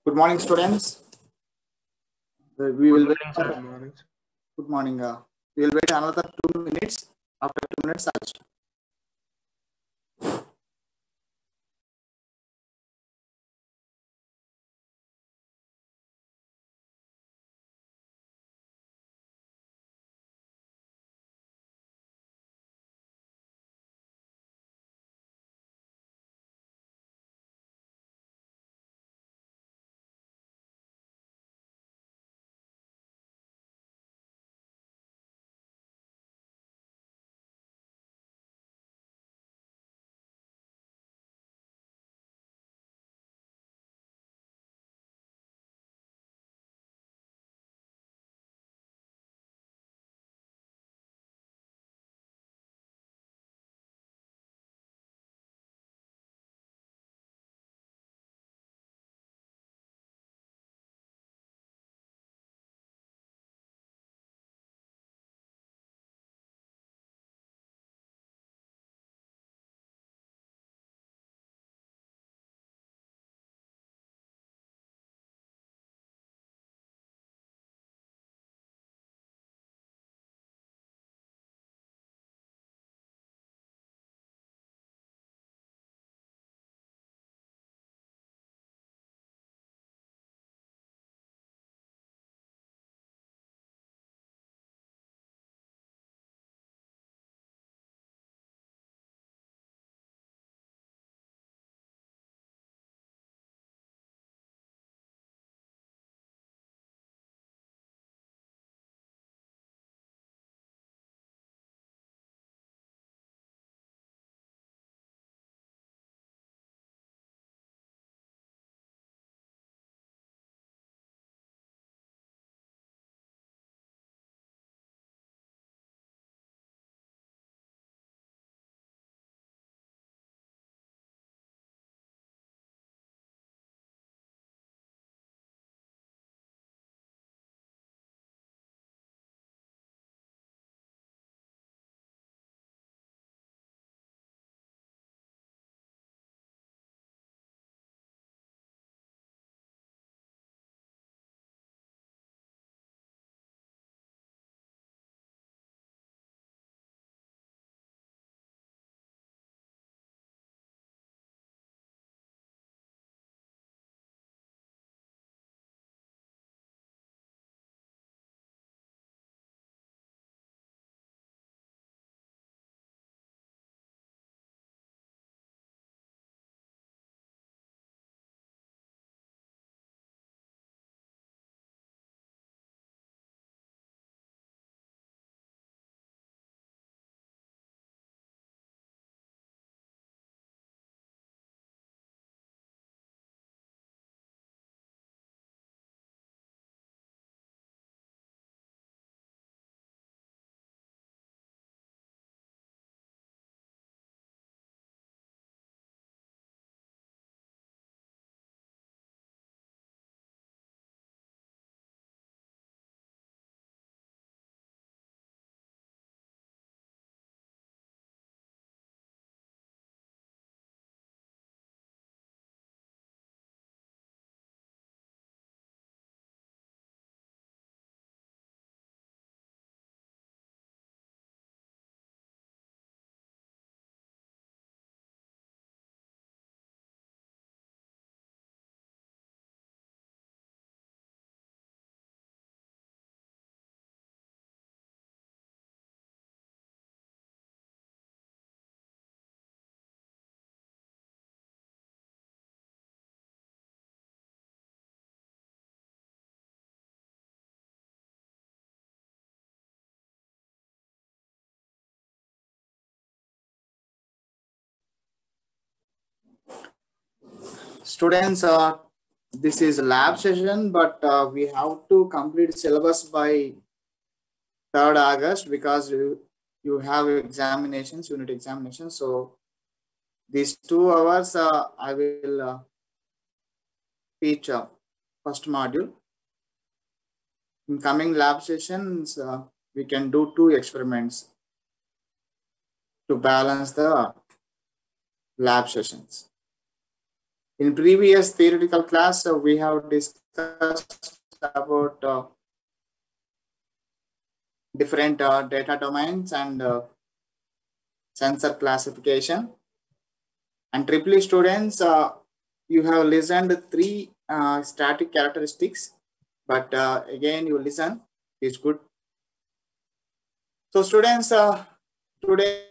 Good morning, students. We will Good wait. morning, sir. Good morning. Good morning. We will wait another 2 minutes. After 2 minutes, I'll start. Students, this is lab session, but we have to complete syllabus by 3rd August because you have examinations, unit examinations. So these 2 hours, I will teach first module. In coming lab sessions, we can do 2 experiments to balance the lab sessions. In previous theoretical class, we have discussed about different data domains and sensor classification. And triple E students, you have listened 3 static characteristics, but again you listen, it's good. So students, today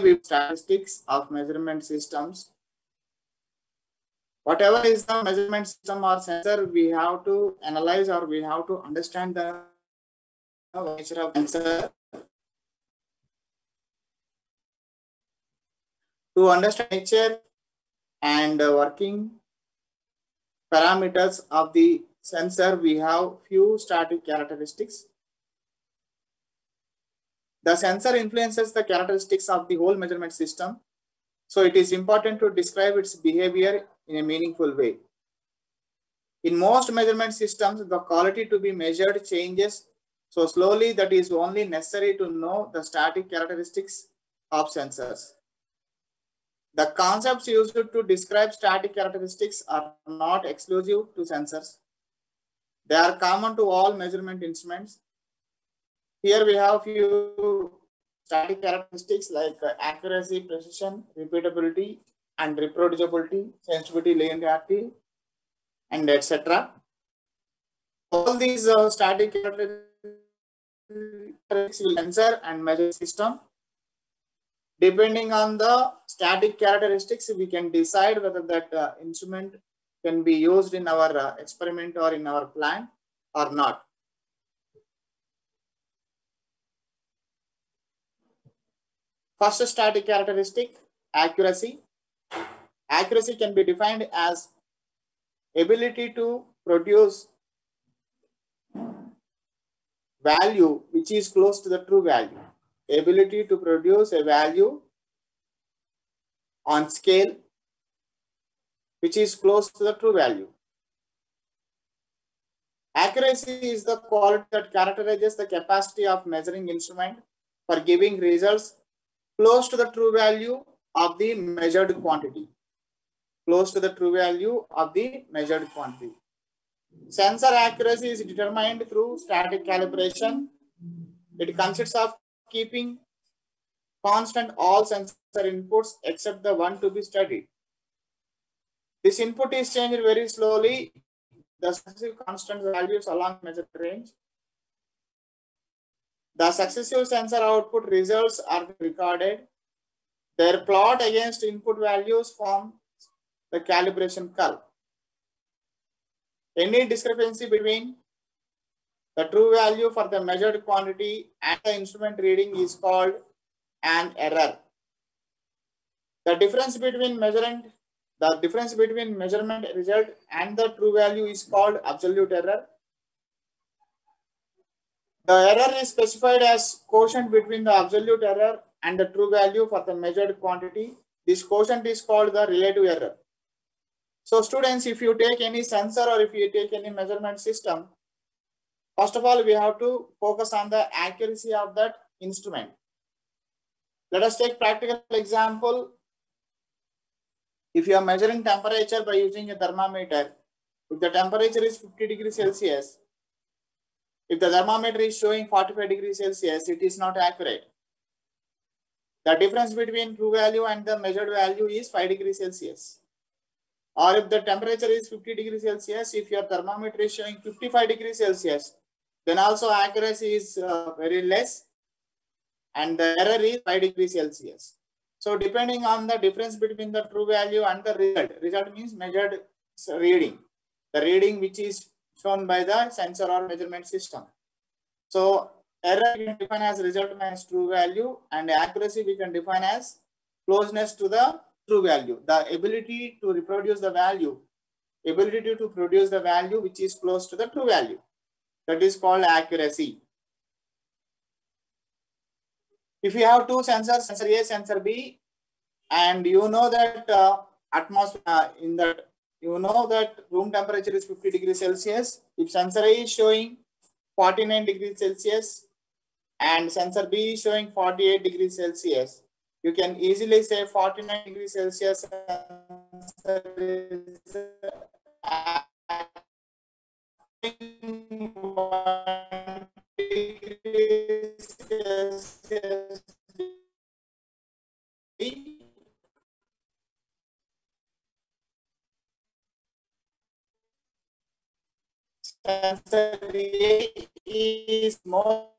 we statistics of measurement systems. Whatever is the measurement system or sensor, we have to analyze or we have to understand the nature of sensor. To understand nature and working parameters of the sensor, we have few static characteristics. The sensor influences the characteristics of the whole measurement system. So it is important to describe its behavior in a meaningful way. In most measurement systems, the quality to be measured changes so slowly that is only necessary to know the static characteristics of sensors. The concepts used to describe static characteristics are not exclusive to sensors. They are common to all measurement instruments. Here we have few static characteristics like accuracy, precision, repeatability, and reproducibility, sensitivity, linearity, and etc. All these static characteristics will sensor and measure system. Depending on the static characteristics, we can decide whether that instrument can be used in our experiment or in our plant or not. First static characteristic, accuracy. Accuracy can be defined as ability to produce value which is close to the true value. Ability to produce a value on scale which is close to the true value. Accuracy is the quality that characterizes the capacity of measuring instrument for giving results close to the true value of the measured quantity. Close to the true value of the measured quantity. Sensor accuracy is determined through static calibration. It consists of keeping constant all sensor inputs except the one to be studied. This input is changed very slowly. The successive constant values along measured range. The successive sensor output results are recorded. Their plot against input values form the calibration curve. Any discrepancy between the true value for the measured quantity and the instrument reading is called an error. The difference between measurement result and the true value is called absolute error. The error is specified as quotient between the absolute error and the true value for the measured quantity. This quotient is called the relative error. So students, if you take any sensor or if you take any measurement system, first of all, we have to focus on the accuracy of that instrument. Let us take practical example. If you are measuring temperature by using a thermometer, if the temperature is 50 degrees Celsius, if the thermometer is showing 45 degrees Celsius, it is not accurate. The difference between true value and the measured value is 5 degrees Celsius. Or if the temperature is 50 degrees Celsius, if your thermometer is showing 55 degrees Celsius, then also accuracy is very less and the error is 5 degrees Celsius. So depending on the difference between the true value and the result means measured reading, the reading which is shown by the sensor or measurement system. So error we can define as result minus true value, and accuracy we can define as closeness to the true value, the ability to reproduce the value, ability to produce the value which is close to the true value. That is called accuracy. If you have two sensors, sensor A, sensor B, and you know that room temperature is 50 degrees Celsius. If sensor A is showing 49 degrees Celsius and sensor B is showing 48 degrees Celsius, you can easily say 49 degrees Celsius answer is adding 1 degree Celsius. Answer A is more